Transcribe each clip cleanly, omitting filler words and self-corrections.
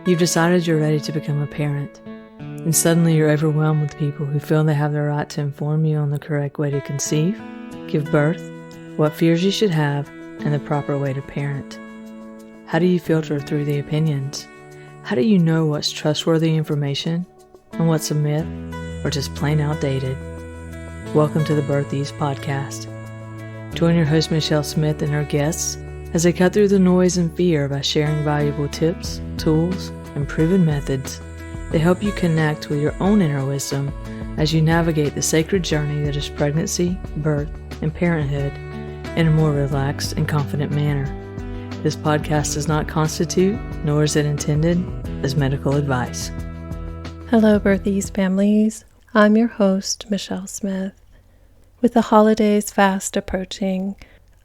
You've decided you're ready to become a parent, and suddenly you're overwhelmed with people who feel they have the right to inform you on the correct way to conceive, give birth, what fears you should have, and the proper way to parent. How do you filter through the opinions? How do you know what's trustworthy information and what's a myth or just plain outdated? Welcome to the Birth Ease podcast. Join your host Michelle Smith and her guests as they cut through the noise and fear by sharing valuable tips, tools, and proven methods that help you connect with your own inner wisdom as you navigate the sacred journey that is pregnancy, birth, and parenthood in a more relaxed and confident manner. This podcast does not constitute, nor is it intended, as medical advice. Hello, Birth Ease families. I'm your host, Michelle Smith. With the holidays fast approaching,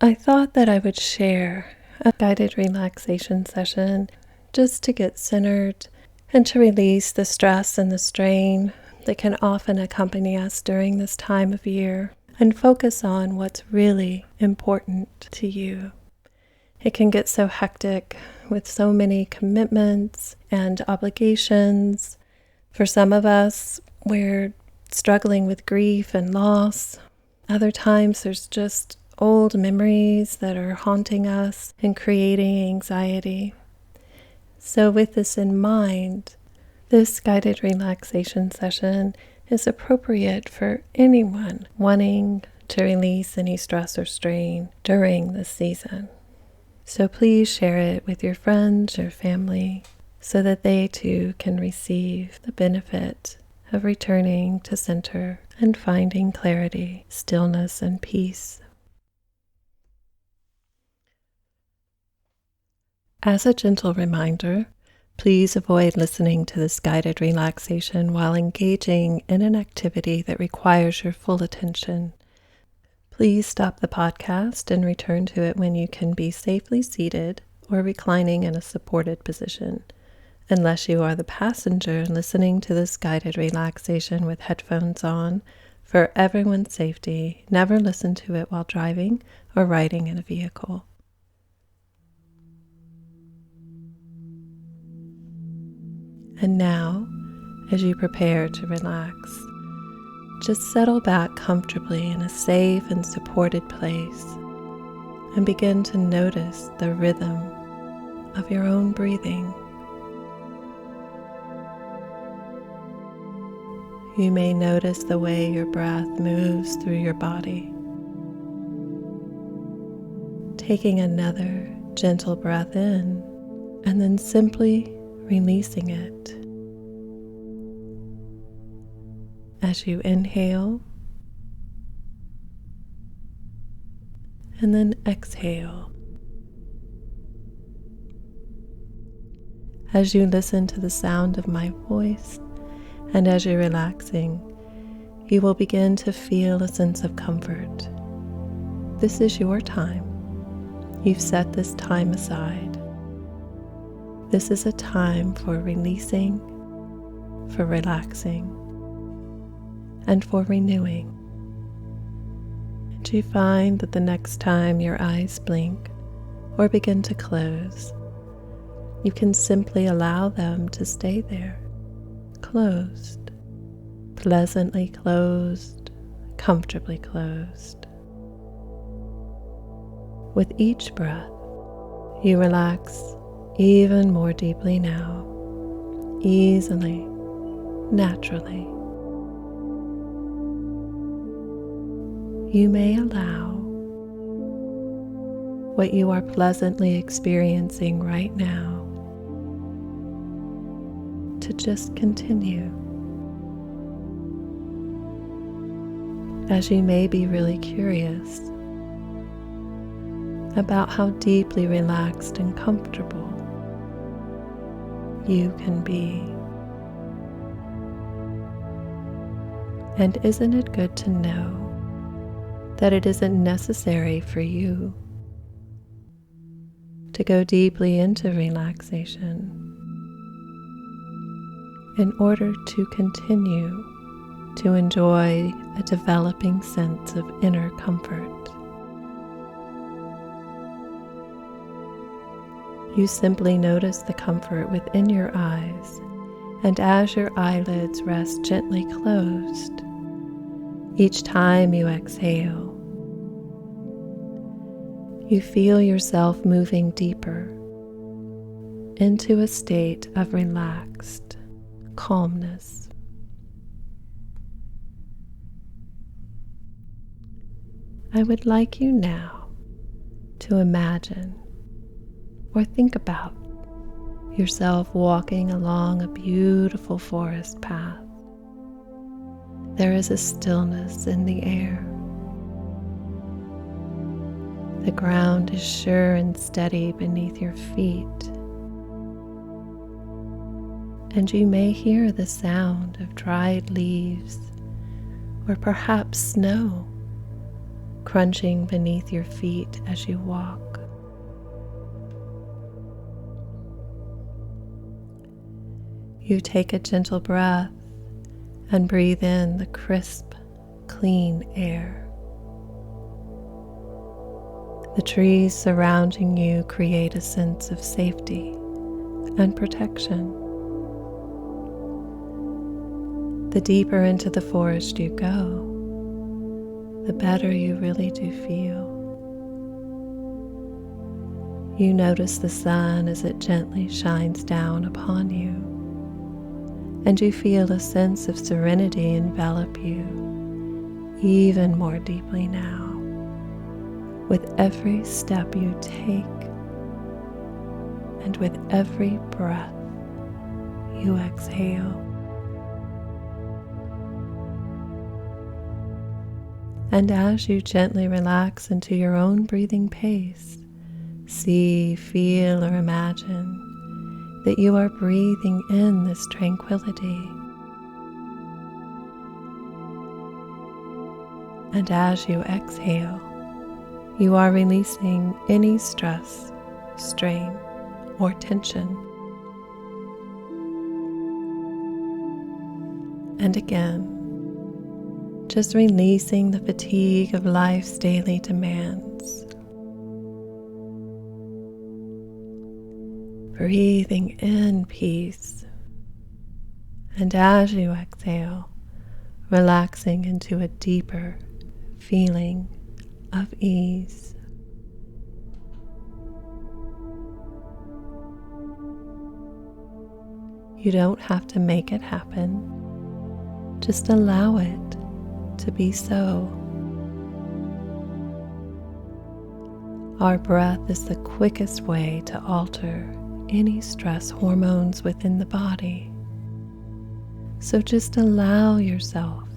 I thought that I would share a guided relaxation session just to get centered and to release the stress and the strain that can often accompany us during this time of year and focus on what's really important to you. It can get so hectic with so many commitments and obligations. For some of us, we're struggling with grief and loss. Other times there's just old memories that are haunting us and creating anxiety. So with this in mind, this guided relaxation session is appropriate for anyone wanting to release any stress or strain during this season. So please share it with your friends or family so that they too can receive the benefit of returning to center and finding clarity, stillness, and peace. As a gentle reminder, please avoid listening to this guided relaxation while engaging in an activity that requires your full attention. Please stop the podcast and return to it when you can be safely seated or reclining in a supported position. Unless you are the passenger listening to this guided relaxation with headphones on, for everyone's safety, never listen to it while driving or riding in a vehicle. And now, as you prepare to relax, just settle back comfortably in a safe and supported place and begin to notice the rhythm of your own breathing. You may notice the way your breath moves through your body. Taking another gentle breath in and then simply releasing it. As you inhale and then exhale. As you listen to the sound of my voice and as you're relaxing, you will begin to feel a sense of comfort. This is your time. You've set this time aside. This is a time for releasing, for relaxing, and for renewing. And you find that the next time your eyes blink or begin to close, you can simply allow them to stay there, closed, pleasantly closed, comfortably closed. With each breath, you relax even more deeply now, easily, naturally. You may allow what you are pleasantly experiencing right now to just continue. As you may be really curious about how deeply relaxed and comfortable you can be. And isn't it good to know that it isn't necessary for you to go deeply into relaxation in order to continue to enjoy a developing sense of inner comfort? You simply notice the comfort within your eyes, and as your eyelids rest gently closed, each time you exhale, you feel yourself moving deeper into a state of relaxed calmness. I would like you now to imagine or think about yourself walking along a beautiful forest path. There is a stillness in the air. The ground is sure and steady beneath your feet, and you may hear the sound of dried leaves or perhaps snow crunching beneath your feet as you walk. You take a gentle breath and breathe in the crisp, clean air. The trees surrounding you create a sense of safety and protection. The deeper into the forest you go, the better you really do feel. You notice the sun as it gently shines down upon you, and you feel a sense of serenity envelop you even more deeply now with every step you take and with every breath you exhale. And as you gently relax into your own breathing pace, see, feel, or imagine that you are breathing in this tranquility. And as you exhale, you are releasing any stress, strain, or tension. And again, just releasing the fatigue of life's daily demands. Breathing in peace, and as you exhale, relaxing into a deeper feeling of ease. You don't have to make it happen, just allow it to be so. Our breath is the quickest way to alter any stress hormones within the body. So just allow yourself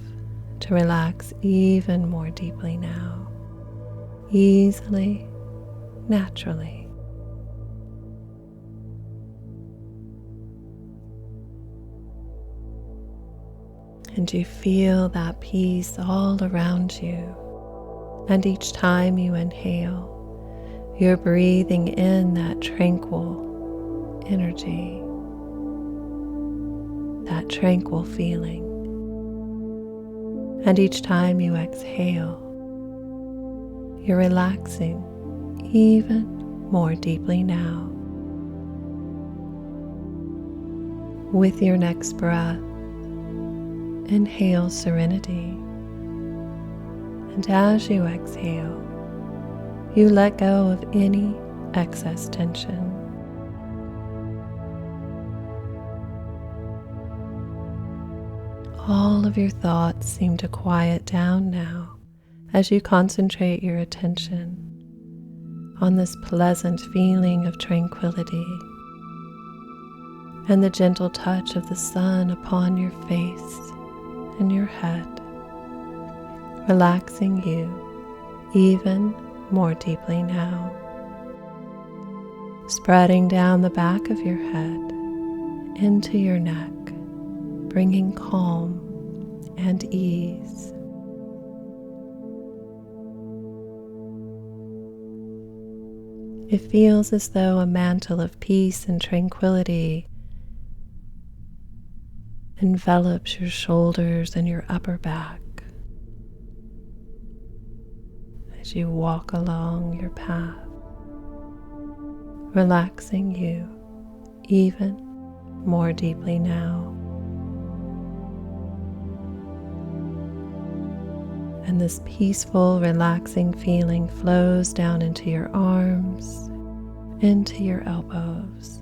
to relax even more deeply now, easily, naturally. And you feel that peace all around you. And each time you inhale, you're breathing in that tranquil energy, that tranquil feeling. And each time you exhale, you're relaxing even more deeply now. With your next breath, inhale serenity, and as you exhale, you let go of any excess tension. All of your thoughts seem to quiet down now as you concentrate your attention on this pleasant feeling of tranquility and the gentle touch of the sun upon your face and your head, relaxing you even more deeply now, spreading down the back of your head into your neck, bringing calm and ease. It feels as though a mantle of peace and tranquility envelops your shoulders and your upper back as you walk along your path, relaxing you even more deeply now. And this peaceful, relaxing feeling flows down into your arms, into your elbows,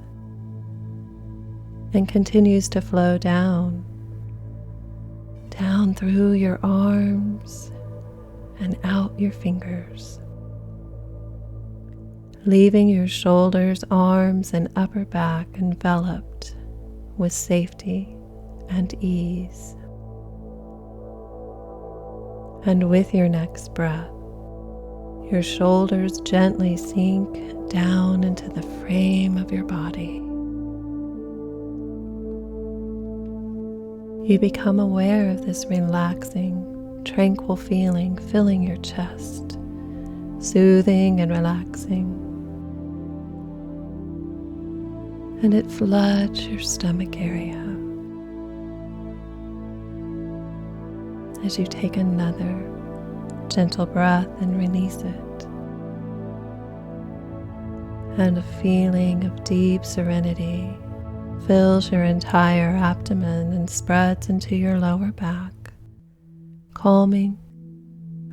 and continues to flow down through your arms and out your fingers, leaving your shoulders, arms, and upper back enveloped with safety and ease. And with your next breath, your shoulders gently sink down into the frame of your body. You become aware of this relaxing, tranquil feeling filling your chest, soothing and relaxing. And it floods your stomach area as you take another gentle breath and release it. And a feeling of deep serenity fills your entire abdomen and spreads into your lower back, calming,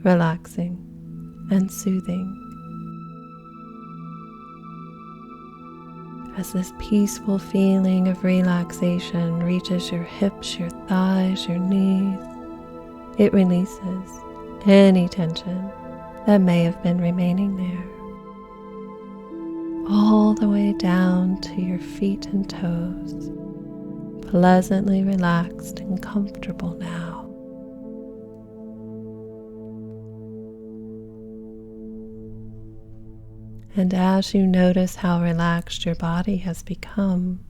relaxing, and soothing. As this peaceful feeling of relaxation reaches your hips, your thighs, your knees, it releases any tension that may have been remaining there, all the way down to your feet and toes, pleasantly relaxed and comfortable now. And as you notice how relaxed your body has become,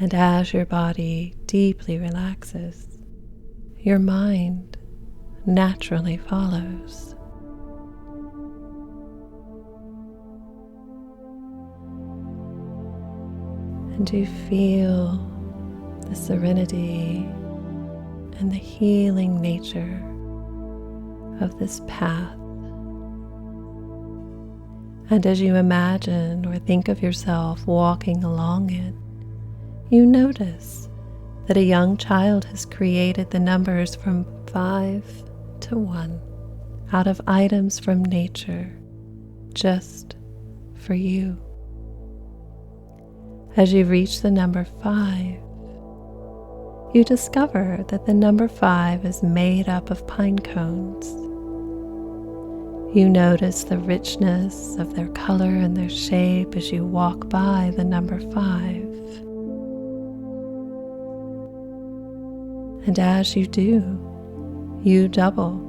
and as your body deeply relaxes, your mind naturally follows. And you feel the serenity and the healing nature of this path. And as you imagine or think of yourself walking along it, you notice that a young child has created the numbers from 5 to 1 out of items from nature just for you. As you reach the number 5, you discover that the number 5 is made up of pine cones. You notice the richness of their color and their shape as you walk by the number 5. And as you do, you double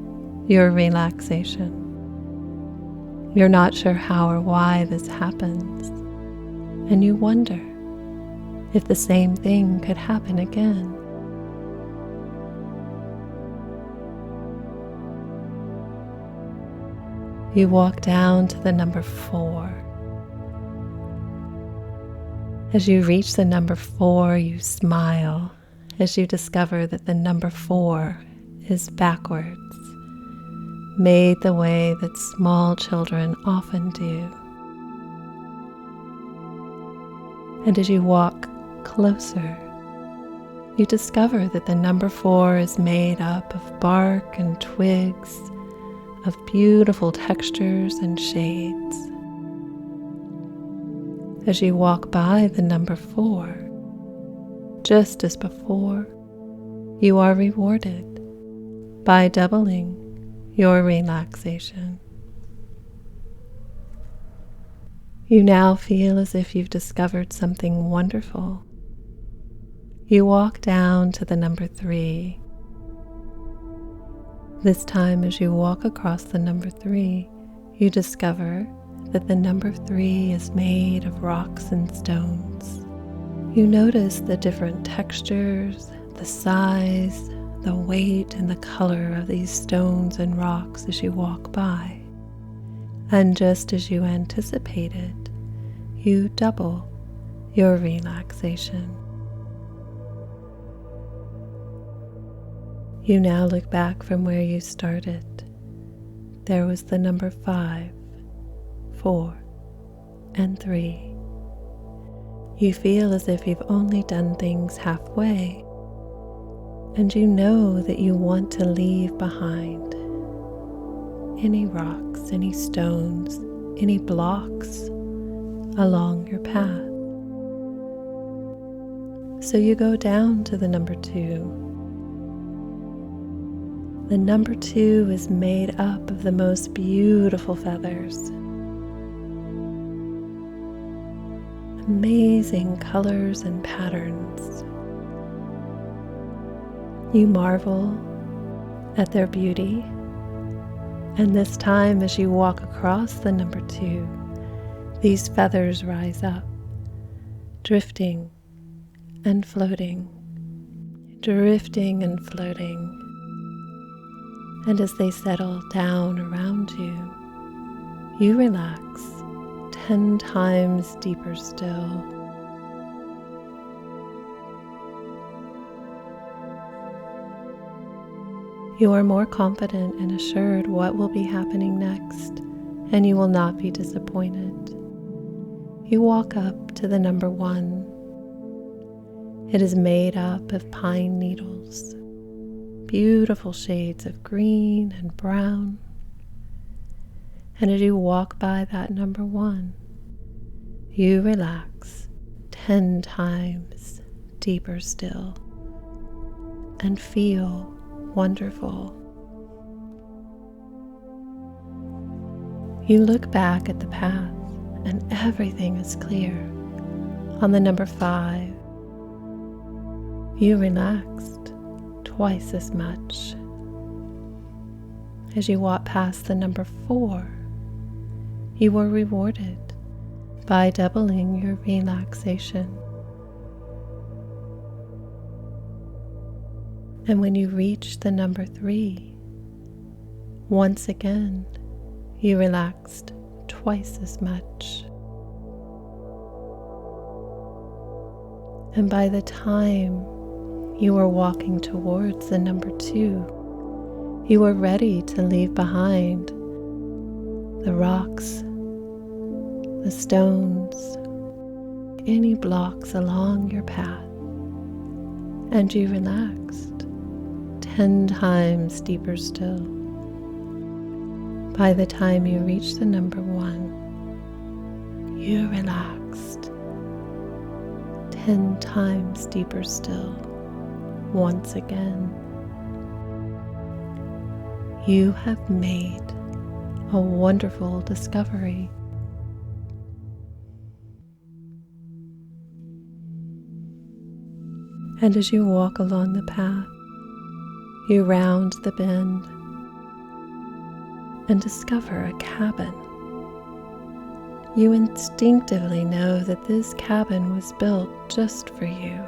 your relaxation. You're not sure how or why this happens, and you wonder if the same thing could happen again. You walk down to the number 4. As you reach the number 4, you smile as you discover that the number 4 is backwards, made the way that small children often do. And as you walk closer, you discover that the number 4 is made up of bark and twigs, of beautiful textures and shades. As you walk by the number 4, just as before, you are rewarded by doubling your relaxation. You now feel as if you've discovered something wonderful. You walk down to the number 3. This time, as you walk across the number 3, you discover that the number 3 is made of rocks and stones. You notice the different textures, the size, the weight, and the color of these stones and rocks as you walk by. And just as you anticipated, you double your relaxation. You now look back from where you started. There was the number 5, 4, and 3. You feel as if you've only done things halfway, and you know that you want to leave behind any rocks, any stones, any blocks along your path. So you go down to the number 2. The number 2 is made up of the most beautiful feathers, amazing colors and patterns. You marvel at their beauty, and this time as you walk across the number 2, these feathers rise up, drifting and floating, drifting and floating. And as they settle down around you, you relax 10 times deeper still. You are more confident and assured what will be happening next, and you will not be disappointed. You walk up to the number 1. It is made up of pine needles, beautiful shades of green and brown. And as you walk by that number 1, you relax 10 times deeper still and feel wonderful. You look back at the path and everything is clear. On the number 5, you relaxed twice as much. As you walk past the number 4, you were rewarded by doubling your relaxation. And when you reach the number 3, once again, you relaxed twice as much. And by the time you were walking towards the number 2, you were ready to leave behind the rocks, the stones, any blocks along your path, and you relaxed 10 times deeper still. By the time you reach the number 1, you relaxed 10 times deeper still. Once again, you have made a wonderful discovery. And as you walk along the path, you round the bend and discover a cabin. You instinctively know that this cabin was built just for you.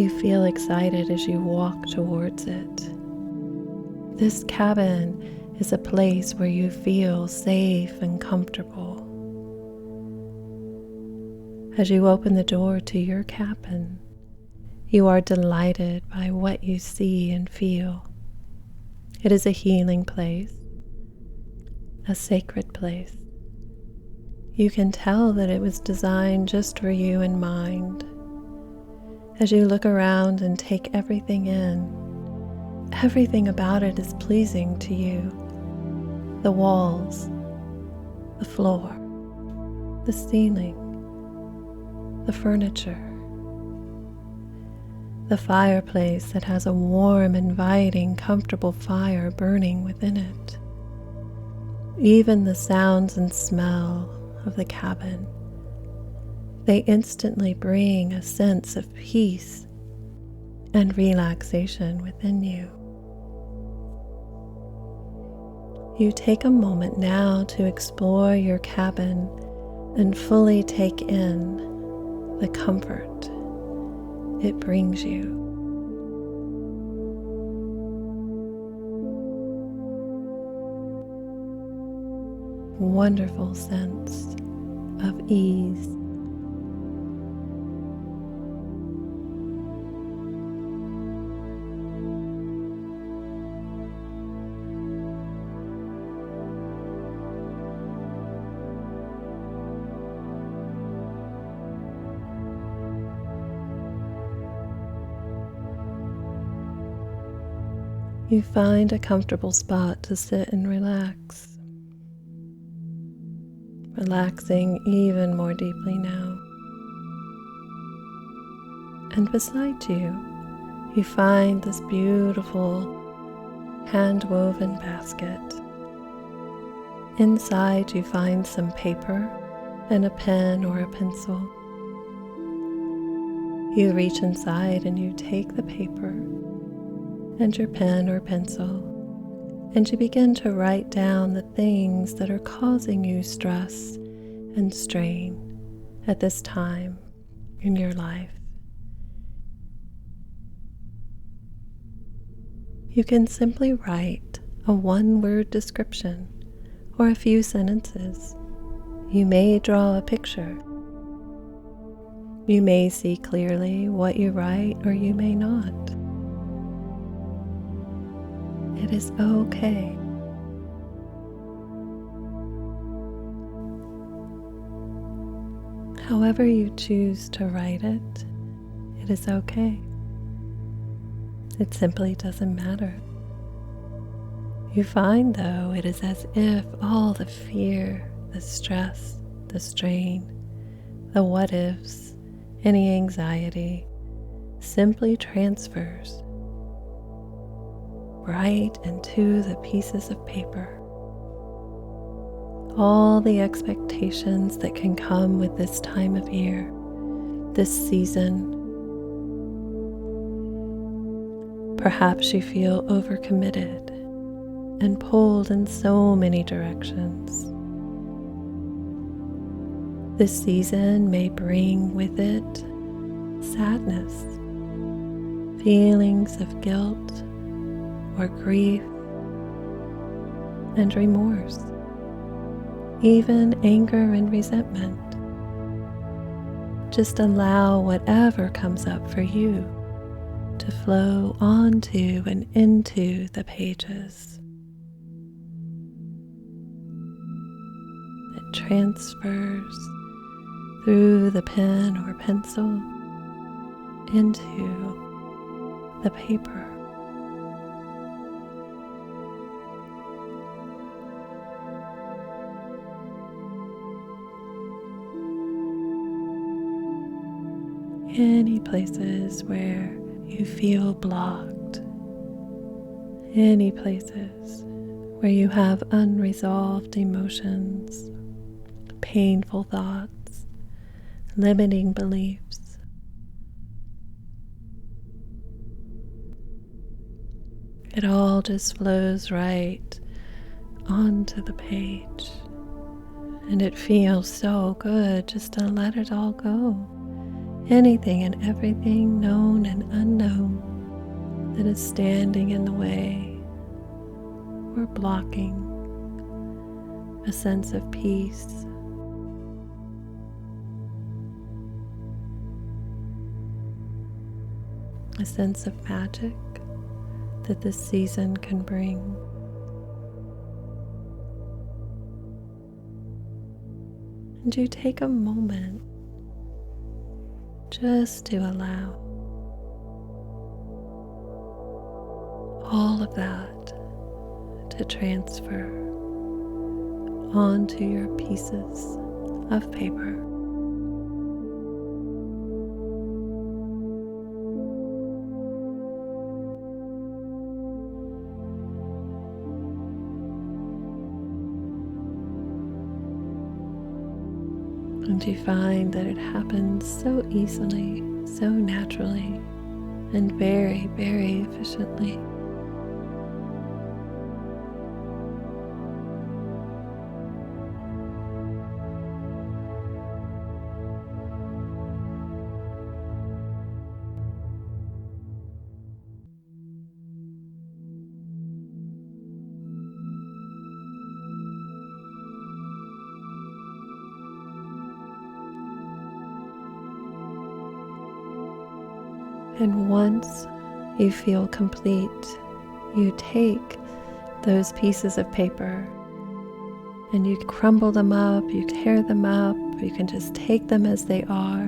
You feel excited as you walk towards it. This cabin is a place where you feel safe and comfortable. As you open the door to your cabin, you are delighted by what you see and feel. It is a healing place, a sacred place. You can tell that it was designed just for you in mind. As you look around and take everything in, everything about it is pleasing to you. The walls, the floor, the ceiling, the furniture, the fireplace that has a warm, inviting, comfortable fire burning within it. Even the sounds and smell of the cabin, they instantly bring a sense of peace and relaxation within you. You take a moment now to explore your cabin and fully take in the comfort it brings you. Wonderful sense of ease. You find a comfortable spot to sit and relax, relaxing even more deeply now. And beside you, you find this beautiful hand-woven basket. Inside, you find some paper and a pen or a pencil. You reach inside and you take the paper and your pen or pencil, and you begin to write down the things that are causing you stress and strain at this time in your life. You can simply write a one-word description or a few sentences. You may draw a picture. You may see clearly what you write, or you may not. It is okay. However you choose to write it, it is okay. It simply doesn't matter. You find, though, it is as if all the fear, the stress, the strain, the what-ifs, any anxiety simply transfers right into the pieces of paper. All the expectations that can come with this time of year, this season. Perhaps you feel overcommitted and pulled in so many directions. This season may bring with it sadness, feelings of guilt or grief and remorse, even anger and resentment. Just allow whatever comes up for you to flow onto and into the pages. It transfers through the pen or pencil into the paper. Any places where you feel blocked, any places where you have unresolved emotions, painful thoughts, limiting beliefs. It all just flows right onto the page, and it feels so good just to let it all go. Anything and everything known and unknown that is standing in the way or blocking a sense of peace. A sense of magic that this season can bring. And you take a moment just to allow all of that to transfer onto your pieces of paper. And you find that it happens so easily, so naturally, and very, very efficiently. And once you feel complete, you take those pieces of paper and you crumble them up, you tear them up, you can just take them as they are,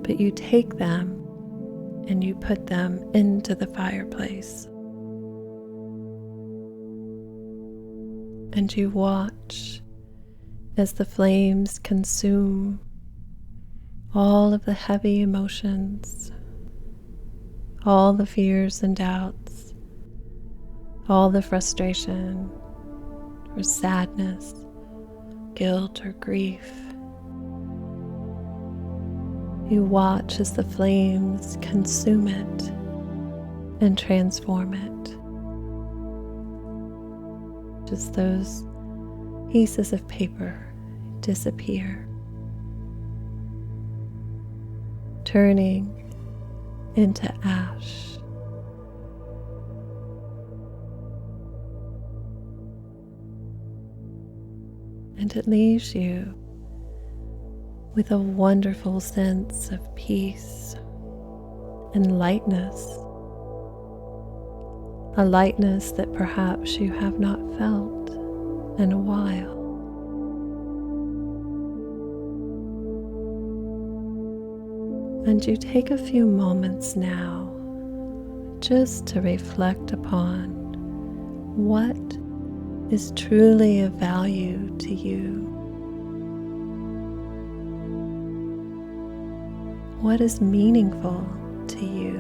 but you take them and you put them into the fireplace. And you watch as the flames consume all of the heavy emotions, all the fears and doubts, all the frustration or sadness, guilt or grief. You watch as the flames consume it and transform it. Just those pieces of paper disappear, turning into ash. And it leaves you with a wonderful sense of peace and lightness, a lightness that perhaps you have not felt in a while. And you take a few moments now just to reflect upon what is truly of value to you. What is meaningful to you?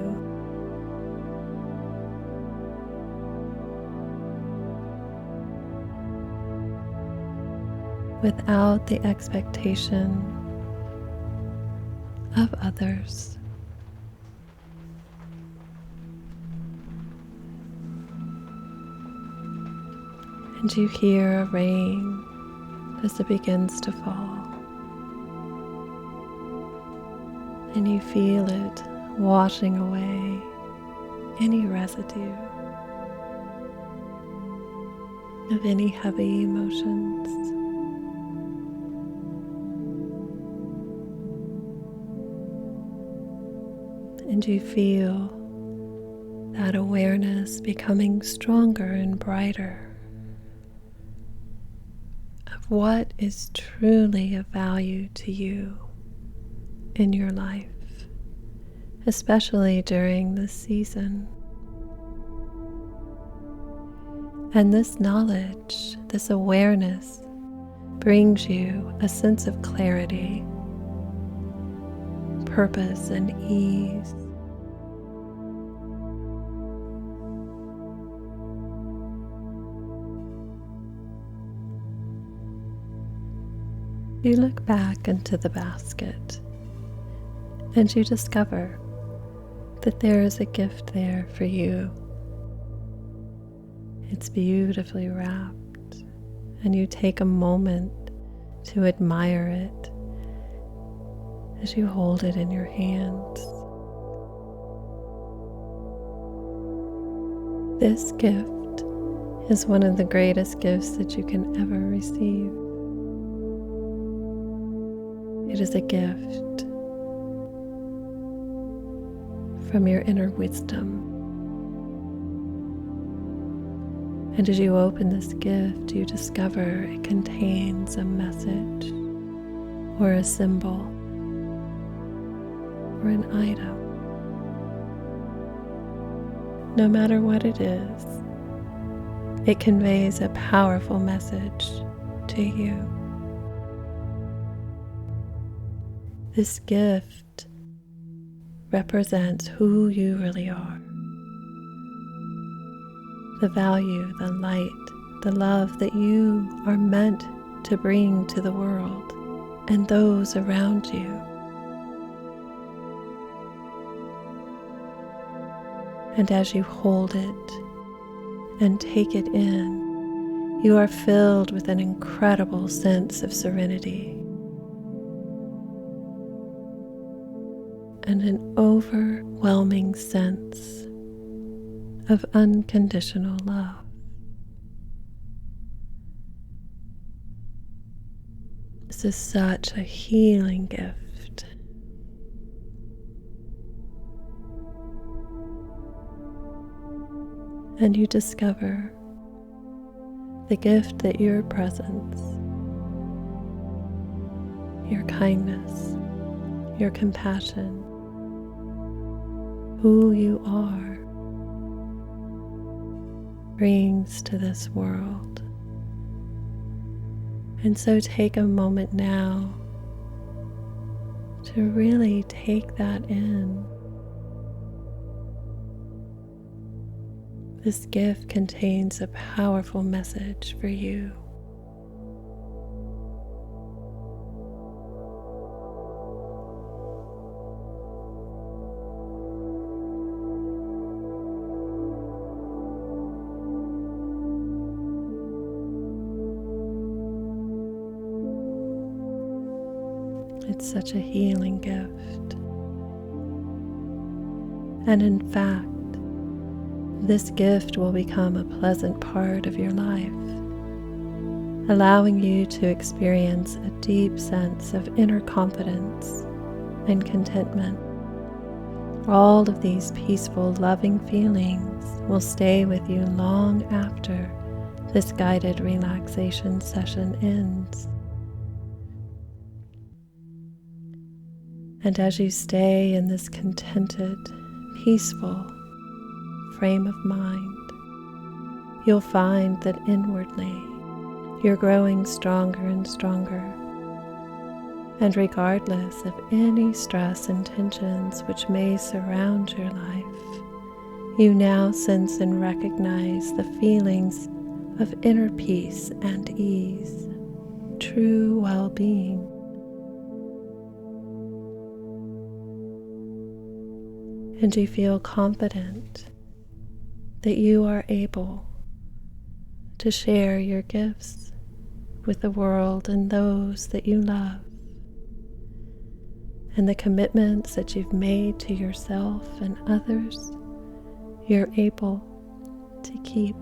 Without the expectation of others. And you hear a rain as it begins to fall. And you feel it washing away any residue of any heavy emotions. And you feel that awareness becoming stronger and brighter of what is truly of value to you in your life, especially during this season. And this knowledge, this awareness, brings you a sense of clarity, purpose, and ease. You look back into the basket and you discover that there is a gift there for you. It's beautifully wrapped, and you take a moment to admire it as you hold it in your hands. This gift is one of the greatest gifts that you can ever receive. It is a gift from your inner wisdom. And as you open this gift, you discover it contains a message or a symbol or an item. No matter what it is, it conveys a powerful message to you. This gift represents who you really are. The value, the light, the love that you are meant to bring to the world and those around you. And as you hold it and take it in, you are filled with an incredible sense of serenity and an overwhelming sense of unconditional love. This is such a healing gift. And you discover the gift that your presence, your kindness, your compassion, who you are, brings to this world And so take a moment now to really take that in. This gift contains a powerful message for you. It's such a healing gift. And in fact, this gift will become a pleasant part of your life, allowing you to experience a deep sense of inner confidence and contentment. All of these peaceful, loving feelings will stay with you long after this guided relaxation session ends. And as you stay in this contented, peaceful frame of mind, you'll find that inwardly you're growing stronger and stronger. And regardless of any stress and tensions which may surround your life, you now sense and recognize the feelings of inner peace and ease, true well-being. And you feel confident that you are able to share your gifts with the world and those that you love, and the commitments that you've made to yourself and others, you're able to keep.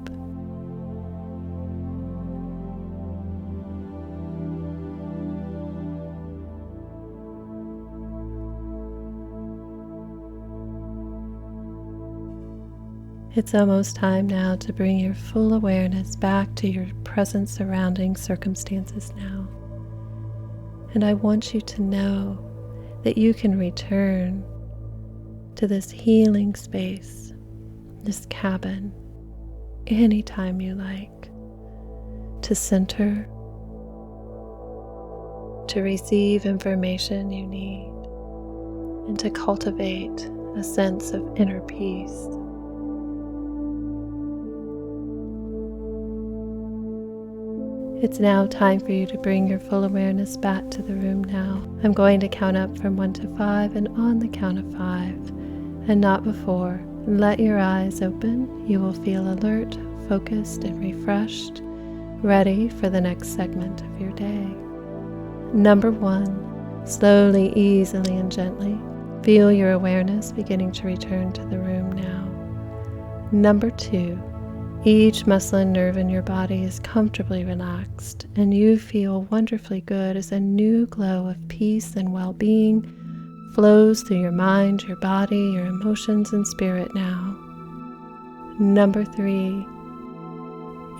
It's almost time now to bring your full awareness back to your present surrounding circumstances now. And I want you to know that you can return to this healing space, this cabin, anytime you like, to center, to receive information you need, and to cultivate a sense of inner peace. It's now time for you to bring your full awareness back to the room now. I'm going to count up from 1 to 5, and on the count of 5, and not before, let your eyes open. You will feel alert, focused, and refreshed, ready for the next segment of your day. Number 1, slowly, easily, and gently feel your awareness beginning to return to the room now. Number 2, each muscle and nerve in your body is comfortably relaxed, and you feel wonderfully good as a new glow of peace and well-being flows through your mind, your body, your emotions, and spirit now. Number 3,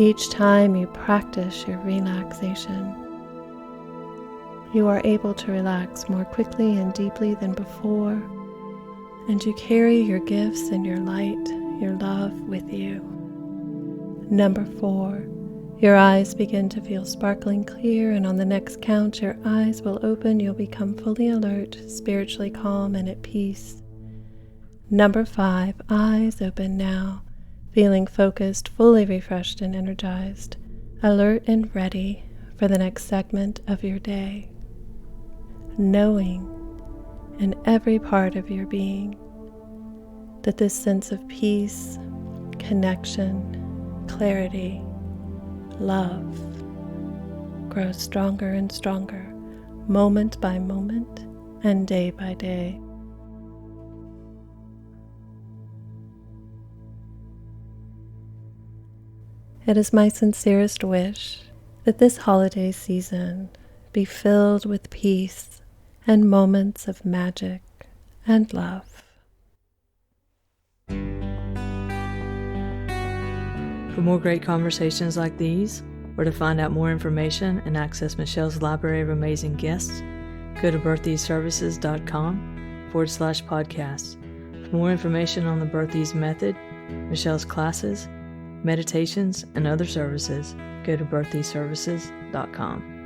each time you practice your relaxation, you are able to relax more quickly and deeply than before, and you carry your gifts and your light, your love with you. Number 4, your eyes begin to feel sparkling clear, and on the next count, your eyes will open. You'll become fully alert, spiritually calm, and at peace. Number 5, eyes open now, feeling focused, fully refreshed and energized, alert and ready for the next segment of your day. Knowing in every part of your being that this sense of peace, connection, clarity, love grows stronger and stronger, moment by moment and day by day. It is my sincerest wish that this holiday season be filled with peace and moments of magic and love. For more great conversations like these, or to find out more information and access Michelle's library of amazing guests, go to birtheaseservices.com/podcast. For more information on the Birth Ease method, Michelle's classes, meditations, and other services, go to birtheaseservices.com.